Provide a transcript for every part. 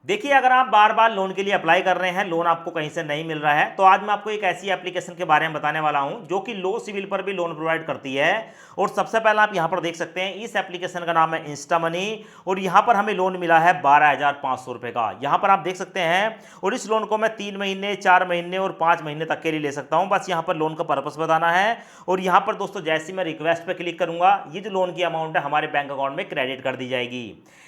देखिए, अगर आप बार बार लोन के लिए अप्लाई कर रहे हैं, लोन आपको कहीं से नहीं मिल रहा है, तो आज मैं आपको एक ऐसी एप्लीकेशन के बारे में बताने वाला हूं जो कि लो सिविल पर भी लोन प्रोवाइड करती है। और सबसे पहले आप यहां पर देख सकते हैं, इस एप्लीकेशन का नाम है इंस्टा मनी। और यहां पर हमें लोन मिला है 12,500 रुपए का, यहां पर आप देख सकते हैं। और इस लोन को मैं 3 महीने, 4 महीने और 5 महीने तक के लिए ले सकता हूं। बस यहां पर लोन का पर्पस बताना है। और यहां पर दोस्तों, जैसे मैं रिक्वेस्ट पर क्लिक करूंगा, ये जो लोन की अमाउंट है हमारे बैंक अकाउंट में क्रेडिट कर दी जाएगी।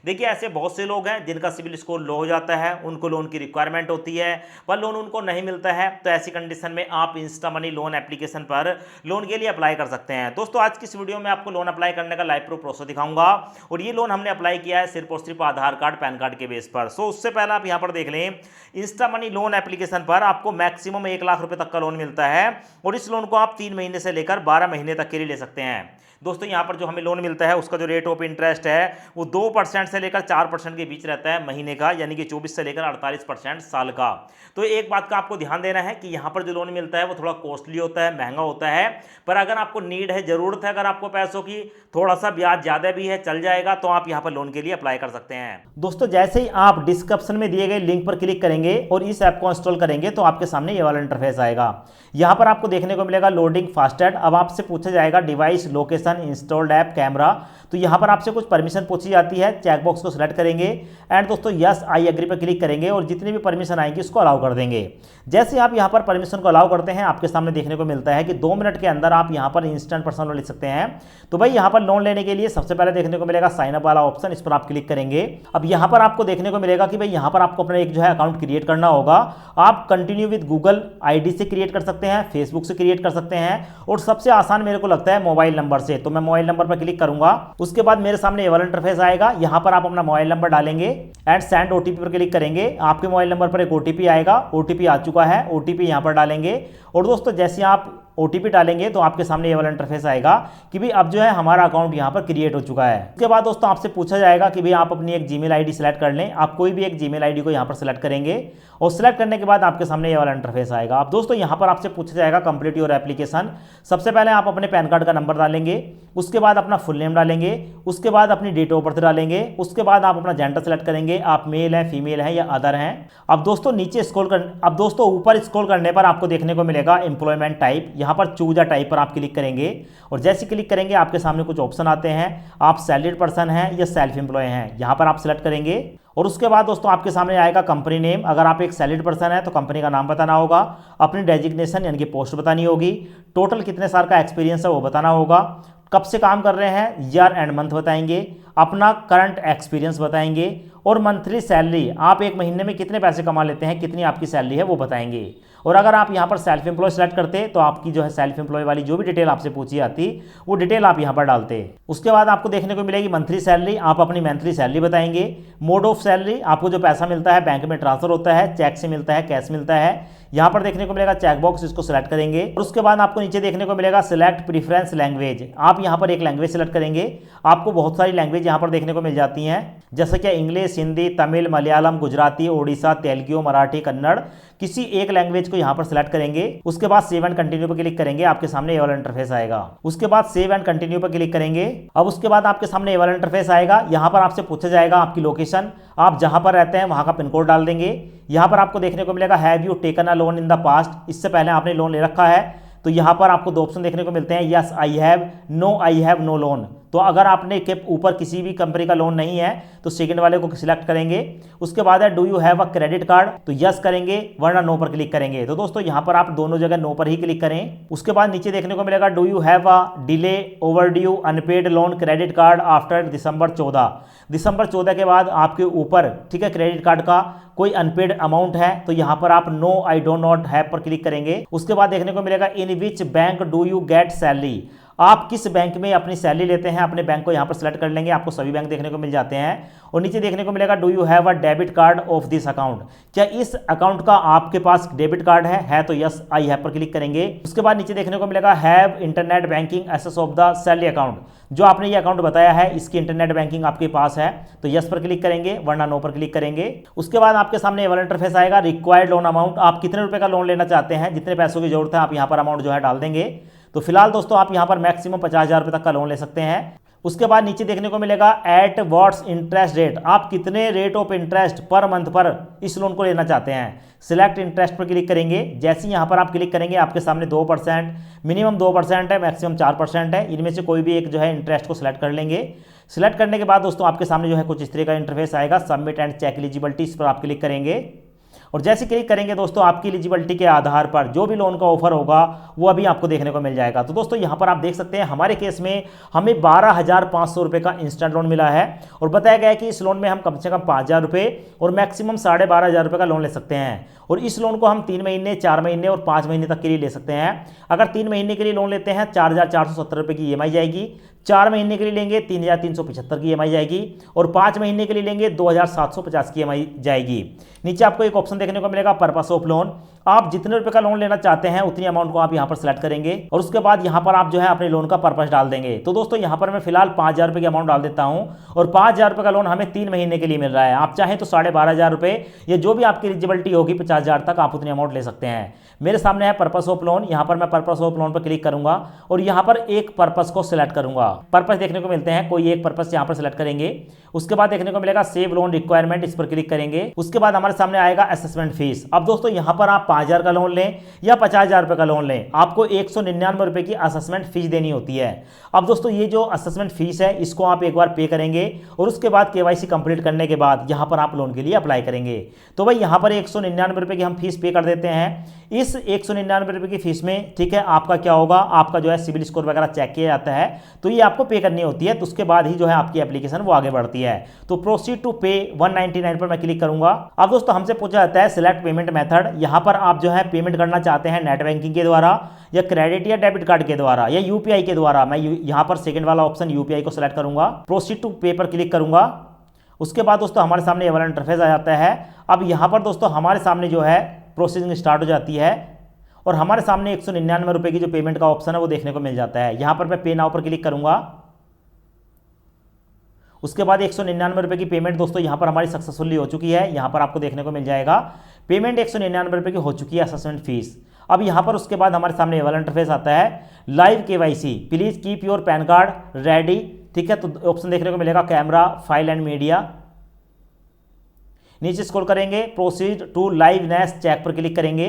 देखिए, ऐसे बहुत से लोग हैं जिनका सिविल स्कोर लो हो जाता है, उनको लोन की रिक्वायरमेंट होती है पर लोन उनको नहीं मिलता है। तो ऐसी कंडीशन में आप इंस्टा मनी लोन एप्लीकेशन पर लोन के लिए अप्लाई कर सकते हैं। दोस्तों, आज की इस वीडियो में आपको लोन अप्लाई करने का लाइव प्रूफ प्रोसेस दिखाऊंगा। और ये लोन हमने अप्लाई किया है सिर्फ और सिर्फ आधार कार्ड, पैन कार्ड के बेस पर। सो उससे पहले आप यहां पर देख लें, इंस्टा मनी लोन एप्लीकेशन पर आपको मैक्सिमम 1 लाख रुपए तक का लोन मिलता है। और इस लोन को आप 3 महीने से लेकर 12 महीने तक के लिए ले सकते हैं। दोस्तों, यहाँ पर जो हमें लोन मिलता है उसका जो रेट ऑफ इंटरेस्ट है वो 2% से लेकर 4% के बीच रहता है महीने का, यानी कि 24 से लेकर 48% साल का। तो एक बात का आपको ध्यान देना है कि यहाँ पर जो लोन मिलता है वो थोड़ा कॉस्टली होता है, महंगा होता है। पर अगर आपको नीड है, ज़रूरत है अगर आपको पैसों की, थोड़ा सा ब्याज ज़्यादा भी है, चल जाएगा, तो आप यहाँ पर लोन के लिए अप्लाई कर सकते हैं। दोस्तों, जैसे ही आप डिस्क्रिप्शन में दिए गए लिंक पर क्लिक करेंगे और इस ऐप को इंस्टॉल करेंगे तो आपके सामने ये वाला इंटरफेस आएगा। यहाँ पर आपको देखने को मिलेगा लोडिंग फास्टेड। अब आपसे पूछा जाएगा device, location, installed app, camera. तो यहाँ पर आपसे कुछ परमिशन पूछी जाती है, चेकबॉक्स को सिलेक्ट करेंगे एंड दोस्तों यस आई एग्री पर क्लिक करेंगे और जितनी भी परमिशन आएंगी उसको अलाउ कर देंगे। जैसे आप यहाँ पर परमिशन को अलाउ करते हैं, आपके सामने देखने को मिलता है कि 2 मिनट के अंदर आप यहाँ पर इंस्टेंट पर्सनल लोन ले सकते हैं। तो भाई, यहाँ पर लोन लेने के लिए सबसे पहले देखने को मिलेगा साइन अप वाला ऑप्शन, इस पर आप क्लिक करेंगे। अब यहाँ पर आपको देखने को मिलेगा कि भाई यहाँ पर आपको अपना एक जो है अकाउंट क्रिएट करना होगा। आप कंटिन्यू विद गूगल आईडी से क्रिएट कर सकते हैं, फेसबुक से क्रिएट कर सकते हैं, और सबसे आसान मेरे को लगता है मोबाइल नंबर से। तो मैं मोबाइल नंबर पर क्लिक करूंगा। उसके बाद मेरे सामने ये वाला इंटरफेस आएगा। यहाँ पर आप अपना मोबाइल नंबर डालेंगे एंड सेंड ओटीपी पर क्लिक करेंगे। आपके मोबाइल नंबर पर एक ओटीपी आएगा, ओटीपी आ चुका है, ओटीपी यहाँ पर डालेंगे। और दोस्तों, जैसे आप ओटीपी डालेंगे तो आपके सामने ये वाला इंटरफेस आएगा कि भाई अब जो है हमारा अकाउंट यहाँ पर क्रिएट हो चुका है। उसके बाद दोस्तों आपसे पूछा जाएगा कि भाई आप अपनी एक जीमेल आईडी सेलेक्ट कर लें। आप कोई भी एक जीमेल आईडी को यहाँ पर सेलेक्ट करेंगे और सेलेक्ट करने के बाद आपके सामने ये वाला इंटरफेस आएगा। अब दोस्तों, यहाँ पर आपसे पूछा जाएगा कंप्लीट योर एप्लीकेशन। सबसे पहले आप अपने पैन कार्ड का नंबर डालेंगे, उसके बाद अपना फुल नेम डालेंगे, उसके बाद अपनी डेट ऑफ बर्थ डालेंगे, उसके बाद आप अपना जेंडर सेलेक्ट करेंगे, आप मेल है, फीमेल है या अदर हैं। अब दोस्तों ऊपर स्क्रॉल करने पर आपको देखने को मिलेगा एम्प्लॉयमेंट टाइप। यहाँ पर चूज अ टाइप पर आप क्लिक करेंगे और जैसे क्लिक करेंगे आपके सामने कुछ ऑप्शन आते हैं। आप सैलरीड पर्सन हैं या सेल्फ एम्प्लॉय हैं, यहाँ पर आप सेलेक्ट करेंगे। और उसके बाद दोस्तों आपके सामने आएगा कंपनी नेम। अगर आप एक सैलरीड पर्सन है तो कंपनी का नाम बताना होगा, अपनी डेजिग्नेशन यानी कि पोस्ट बतानी होगी, टोटल कितने साल का एक्सपीरियंस है वो बताना होगा, कब से काम कर रहे हैं, ईयर एंड मंथ बताएंगे, अपना करंट एक्सपीरियंस बताएंगे, और मंथली सैलरी, आप एक महीने में कितने पैसे कमा लेते हैं, कितनी आपकी सैलरी है वो बताएंगे। और अगर आप यहाँ पर सेल्फ एम्प्लॉय सेलेक्ट करते तो आपकी जो है सेल्फ एम्प्लॉय वाली जो भी डिटेल आपसे पूछी जाती वो डिटेल आप यहाँ पर डालते। उसके बाद आपको देखने को मिलेगी मंथली सैलरी। आप अपनी मंथली सैलरी बताएंगे। मोड ऑफ सैलरी, आपको जो पैसा मिलता है बैंक में ट्रांसफर होता है, चेक से मिलता है, कैश मिलता है, यहाँ पर देखने को मिलेगा चेक बॉक्स, इसको सिलेक्ट करेंगे। और उसके बाद आपको नीचे देखने को मिलेगा सिलेक्ट प्रीफरेंस लैंग्वेज। आप यहाँ पर एक लैंग्वेज सेलेक्ट करेंगे। आपको बहुत सारी लैंग्वेज यहाँ पर देखने को मिल जाती हैं, जैसे कि इंग्लिश, हिंदी, तमिल, मलयालम, गुजराती, ओडिशा, तेलुगु, मराठी, कन्नड़। किसी एक लैंग्वेज को यहाँ पर सिलेक्ट करेंगे। उसके बाद सेव एंड कंटिन्यू पर क्लिक करेंगे, आपके सामने ये वाला इंटरफेस आएगा। उसके बाद सेव एंड कंटिन्यू पर क्लिक करेंगे। अब उसके बाद आपके सामने ये वाला इंटरफेस आएगा। यहाँ पर आपसे पूछा जाएगा आपकी लोकेशन, आप जहाँ पर रहते हैं वहाँ का पिन कोड डाल देंगे। यहाँ पर आपको देखने को मिलेगा have you taken a loan in the past, इससे पहले आपने लोन ले रखा है। तो यहाँ पर आपको 2 ऑप्शन देखने को मिलते हैं, yes I have, no I have no loan. तो अगर आपने के ऊपर किसी भी कंपनी का लोन नहीं है तो सेकंड वाले को सिलेक्ट करेंगे। उसके बाद है do you have a credit card, तो यस करेंगे वरना नो पर क्लिक करेंगे। तो दोस्तों यहाँ पर आप दोनों जगह नो पर ही क्लिक करें। उसके बाद नीचे देखने को मिलेगा do you have a delay overdue unpaid loan credit card after December 14 के बाद आपके ऊपर, ठीक है, क्रेडिट कार्ड का कोई अनपेड अमाउंट है तो यहाँ पर आप no I don't not have पर क्लिक करेंगे। उसके बाद देखने को मिलेगा in which bank do you get salary, आप किस बैंक में अपनी सैलरी लेते हैं, अपने बैंक को यहाँ पर सेलेक्ट कर लेंगे। आपको सभी बैंक देखने को मिल जाते हैं। और नीचे देखने को मिलेगा do you have a debit card of this account, क्या इस अकाउंट का आपके पास डेबिट कार्ड है तो यस आई हैव पर क्लिक करेंगे। उसके बाद नीचे देखने को मिलेगा have internet banking access of the salary account, जो आपने ये अकाउंट बताया है इसकी इंटरनेट बैंकिंग आपके पास है तो यस पर क्लिक करेंगे वरना नो पर क्लिक करेंगे। उसके बाद आपके सामने ये वाला इंटरफेस आएगा रिक्वायर्ड लोन अमाउंट, आप कितने रुपए का लोन लेना चाहते हैं, जितने पैसों की जरूरत है आप यहाँ पर अमाउंट जो है डाल देंगे। तो फिलहाल दोस्तों आप यहाँ पर मैक्सिमम 50,000 रुपये तक का लोन ले सकते हैं। उसके बाद नीचे देखने को मिलेगा एट व्हाट्स इंटरेस्ट रेट, आप कितने rate of interest per month पर इस लोन को लेना चाहते हैं। सिलेक्ट इंटरेस्ट पर क्लिक करेंगे। जैसे ही यहाँ पर आप क्लिक करेंगे आपके सामने 2%, मिनिमम 2% है, मैक्सिमम 4% है, इनमें से कोई भी एक जो है इंटरेस्ट को सिलेक्ट कर लेंगे। सिलेक्ट करने के बाद दोस्तों आपके सामने जो है कुछ इस तरह का इंटरफेस आएगा, सबमिट एंड चेक एलिजिबिलिटी, इस पर आप क्लिक करेंगे। और जैसे क्लिक करेंगे दोस्तों आपकी एलिजिबिलिटी के आधार पर जो भी लोन का ऑफर होगा वो अभी आपको देखने को मिल जाएगा। तो दोस्तों यहाँ पर आप देख सकते हैं हमारे केस में हमें 12,500 रुपये का इंस्टेंट लोन मिला है और बताया गया है कि इस लोन में हम कम से कम 5,000 रुपये और मैक्सिमम 12,500 रुपये का लोन ले सकते हैं। और इस लोन को हम 3 महीने, 4 महीने और 5 महीने तक के लिए ले सकते हैं। अगर 3 महीने के लिए लोन लेते हैं 4,470 रुपये की EMI जाएगी, 4 महीने के लिए लेंगे 3,375 की EMI जाएगी और 5 महीने के लिए लेंगे 2,750 की EMI जाएगी। नीचे आपको एक ऑप्शन देखने को मिलेगा पर्पस ऑफ लोन, आप जितने रुपए का लोन लेना चाहते हैं उतनी अमाउंट को आप यहाँ पर सिलेक्ट करेंगे और उसके बाद यहाँ पर आप जो है अपने लोन का पर्पस डाल देंगे। तो दोस्तों यहाँ पर मैं फिलहाल 5,000 रुपये की अमाउंट डाल देता हूँ और 5,000 रुपये का लोन हमें 3 महीने के लिए मिल रहा है। आप चाहें तो 12,500 रुपये या जो भी आपकी एलिजिबिलिटी होगी 50,000 तक आप उतनी अमाउंट ले सकते हैं। मेरे सामने है पर्पस ऑफ लोन, यहाँ पर मैं पर्पस ऑफ लोन पर क्लिक करूंगा और यहाँ पर एक पर्पस को सिलेक्ट करूंगा। पर्पस देखने को मिलते हैं, कोई एक पर्पस यहाँ पर सिलेक्ट करेंगे। उसके बाद देखने को मिलेगा सेव लोन रिक्वायरमेंट, इस पर क्लिक करेंगे। उसके बाद हमारे सामने आएगा असेसमेंट फीस। अब दोस्तों यहाँ पर आप 5,000 का लोन लें या 50,000 रुपये का लोन लें, आपको 199 रुपये की असेसमेंट फीस देनी होती है। अब दोस्तों ये जो असेसमेंट फीस है इसको आप एक बार पे करेंगे और उसके बाद KYC कंप्लीट करने के बाद यहाँ पर आप लोन के लिए अप्लाई करेंगे। तो भाई यहाँ पर 199 रुपये की हम फीस पे कर देते हैं। इस 199 रुपये की फीस में ठीक है आपका क्या होगा, आपका जो है सिविल स्कोर वगैरह चेक किया जाता है, तो ये आपको पे करनी होती है। तो उसके बाद ही जो है आपकी एप्लीकेशन वो आगे बढ़ती है। तो प्रोसीड टू पे 199 पर मैं क्लिक करूंगा। अब दोस्तों हमसे पूछा जाता है सिलेक्ट पेमेंट मेथड, यहाँ पर आप जो है पेमेंट करना चाहते हैं नेट बैंकिंग के द्वारा या क्रेडिट या डेबिट कार्ड के द्वारा या UPI के द्वारा। मैं यहाँ पर सेकंड वाला ऑप्शन UPI को सिलेक्ट करूंगा, प्रोसीड टू पे पर क्लिक करूंगा। उसके बाद दोस्तों हमारे सामने ये वाला इंटरफेस आ जाता है। अब यहाँ पर दोस्तों हमारे सामने जो है प्रोसेसिंग स्टार्ट हो जाती है और हमारे सामने 199 रुपये की जो पेमेंट का ऑप्शन है वो देखने को मिल जाता है। यहाँ पर मैं पे नाउ पर क्लिक करूंगा। उसके बाद 199 रुपये की पेमेंट दोस्तों यहाँ पर हमारी सक्सेसफुली हो चुकी है। यहाँ पर आपको देखने को मिल जाएगा पेमेंट 199 रुपये की हो चुकी है असेसमेंट फीस। अब यहाँ पर उसके बाद हमारे सामने ये वाला इंटरफेस आता है live KYC, please keep your pan card ready. ठीक है, तो ऑप्शन देखने को मिलेगा कैमरा, फाइल एंड मीडिया। नीचे स्क्रॉल करेंगे, प्रोसीड टू लाइवनेस चेक पर क्लिक करेंगे।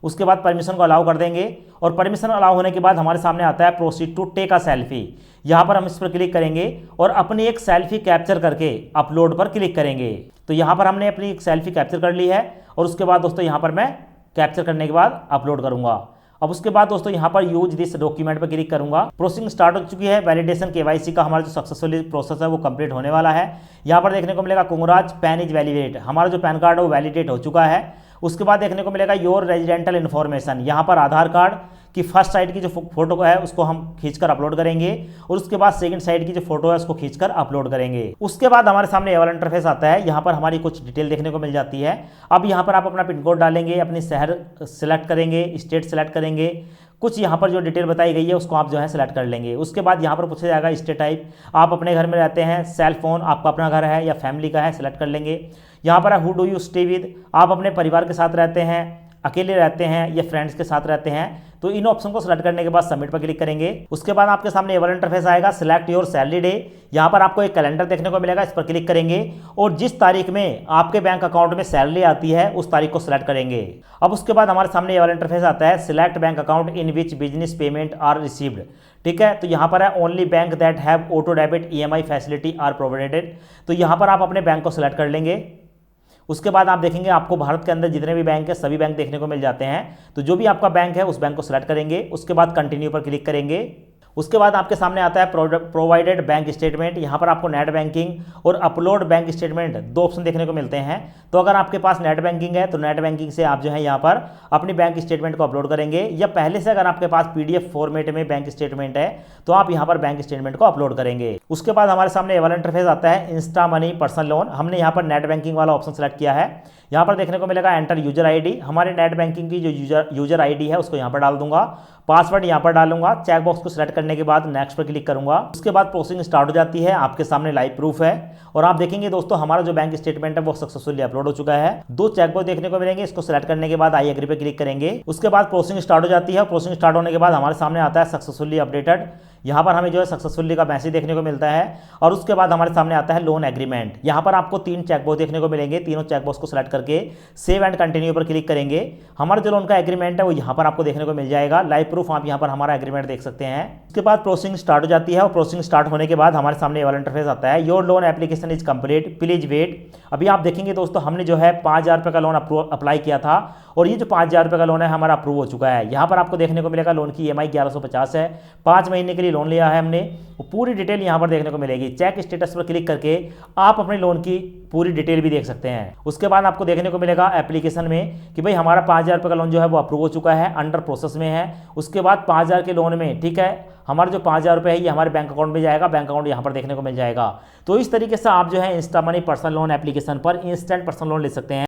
उसके बाद परमिशन को अलाउ कर देंगे और परमिशन अलाउ होने के बाद हमारे सामने आता है proceed to take a selfie. यहाँ पर हम इस पर क्लिक करेंगे और अपनी एक सेल्फी कैप्चर करके अपलोड पर क्लिक करेंगे। तो यहाँ पर हमने अपनी एक सेल्फी कैप्चर कर ली है और उसके बाद दोस्तों यहाँ पर मैं कैप्चर करने के बाद अपलोड करूँगा। अब उसके बाद दोस्तों यहाँ पर यूज दिस डॉक्यूमेंट पर क्लिक करूंगा। प्रोसेसिंग स्टार्ट हो चुकी है। वैलिडेशन KYC का हमारा जो सक्सेसफुली प्रोसेस है वो कंप्लीट होने वाला है। यहाँ पर देखने को मिलेगा कांग्रेट्स पैन इज वैलिडेट, हमारा जो पैन कार्ड है वो वैलिडेट हो चुका है। उसके बाद देखने को मिलेगा योर रेजिडेंटल इन्फॉर्मेशन, यहाँ पर आधार कार्ड की फर्स्ट साइड की जो फोटो है उसको हम खींचकर अपलोड करेंगे और उसके बाद सेकंड साइड की जो फोटो है उसको खींचकर अपलोड करेंगे। उसके बाद हमारे सामने ये वाला इंटरफेस आता है। यहाँ पर हमारी कुछ डिटेल देखने को मिल जाती है। अब यहाँ पर आप अपना पिन कोड डालेंगे, अपनी शहर सेलेक्ट करेंगे, स्टेट सेलेक्ट करेंगे, कुछ यहाँ पर जो डिटेल बताई गई है उसको आप जो है सेलेक्ट कर लेंगे। उसके बाद यहाँ पर पूछा जाएगा स्टे टाइप, आप अपने घर में रहते हैं, सेल फोन आपका अपना घर है या फैमिली का है, सेलेक्ट कर लेंगे। यहाँ पर who do you stay with, आप अपने परिवार के साथ रहते हैं, अकेले रहते हैं या फ्रेंड्स के साथ रहते हैं। तो इन ऑप्शन को सेलेक्ट करने के बाद सबमिट पर क्लिक करेंगे। उसके बाद आपके सामने ये वाला इंटरफेस आएगा सिलेक्ट योर सैलरी डे, यहाँ पर आपको एक कैलेंडर देखने को मिलेगा, इस पर क्लिक करेंगे और जिस तारीख में आपके बैंक अकाउंट में सैलरी आती है उस तारीख को सिलेक्ट करेंगे। अब उसके बाद हमारे सामने ये वाला इंटरफेस आता है select bank account in which business payment are received. ठीक है, तो यहाँ पर है only bank that have auto debit EMI facility are provided. तो यहाँ पर आप अपने बैंक को सिलेक्ट कर लेंगे। उसके बाद आप देखेंगे आपको भारत के अंदर जितने भी बैंक है सभी बैंक देखने को मिल जाते हैं। तो जो भी आपका बैंक है उस बैंक को सिलेक्ट करेंगे। उसके बाद कंटिन्यू पर क्लिक करेंगे। उसके बाद आपके सामने आता है प्रोवाइडेड बैंक स्टेटमेंट, यहाँ पर आपको नेट बैंकिंग और अपलोड बैंक स्टेटमेंट दो ऑप्शन देखने को मिलते हैं। तो अगर आपके पास नेट बैंकिंग है तो नेट बैंकिंग से आप जो है यहाँ पर अपनी बैंक स्टेटमेंट को अपलोड करेंगे, या पहले से अगर आपके पास PDF फॉर्मेट में बैंक स्टेटमेंट है तो आप यहाँ पर बैंक स्टेटमेंट को अपलोड करेंगे। उसके बाद हमारे सामने ये वाला इंटरफेस आता है इंस्टा मनी पर्सनल लोन, हमने यहाँ पर नेट बैंकिंग वाला ऑप्शन सेलेक्ट किया है। यहाँ पर देखने को मिलेगा एंटर यूजर ID, हमारे नेट बैंकिंग की जो यूजर ID है उसको यहाँ पर डाल दूंगा, पासवर्ड यहाँ पर डालूंगा। चेक बॉक्स को सिलेक्ट करने के बाद नेक्स्ट पर क्लिक करूंगा। उसके बाद प्रोसेसिंग स्टार्ट हो जाती है। आपके सामने लाइव प्रूफ है और आप देखेंगे दोस्तों हमारा जो बैंक स्टेटमेंट है वो सक्सेसफुली अपलोड हो चुका है। दो चेक बॉक्स देखने को मिलेंगे, इसको सिलेक्ट करने के बाद आई एग्री पे क्लिक करेंगे। उसके बाद प्रोसेसिंग स्टार्ट हो जाती है। प्रोसेसिंग स्टार्ट होने के बाद हमारे सामने आता है सक्सेसफुली अपडेटेड, यहाँ पर हमें जो है सक्सेसफुली का मैसेज देखने को मिलता है और उसके बाद हमारे सामने आता है लोन एग्रीमेंट। यहाँ पर आपको 3 चेकबॉक्स देखने को मिलेंगे। तीनों चेकबॉक्स को सिलेक्ट करके सेव एंड कंटिन्यू पर क्लिक करेंगे। हमारा जो लोन का एग्रीमेंट है वो यहाँ पर आपको देखने को मिल जाएगा। लाइव प्रूफ आप यहाँ पर हमारा एग्रीमेंट देख सकते हैं। उसके बाद प्रोसेसिंग स्टार्ट हो जाती है और प्रोसेसिंग स्टार्ट होने के बाद हमारे सामने ये वाला इंटरफेस आता है, your loan application is complete, please wait. अभी आप देखेंगे दोस्तों, हमने जो है 5,000 रुपये का लोन अप्लाई किया था और ये जो 5,000 रुपये का लोन है हमारा अप्रूव हो चुका है। यहाँ पर आपको देखने को मिलेगा लोन की EMI 1150 है। 5 महीने के लिए लोन लिया है हमने। पूरी डिटेल यहाँ पर देखने को मिलेगी। चेक स्टेटस पर क्लिक करके आप अपने लोन की पूरी डिटेल भी देख सकते हैं। उसके बाद आपको देखने को मिलेगा एप्लीकेशन में कि भाई हमारा 5,000 रुपये का लोन जो है वो अप्रूव हो चुका है, अंडर प्रोसेस में है। उसके बाद 5,000 के लोन में, ठीक है, हमारा जो 5,000 रुपये है ये हमारे बैंक अकाउंट में जाएगा। बैंक अकाउंट यहाँ पर देखने को मिल जाएगा। तो इस तरीके से आप जो है Insta money personal loan application पर इंस्टेंट पर्सनल लोन ले सकते हैं।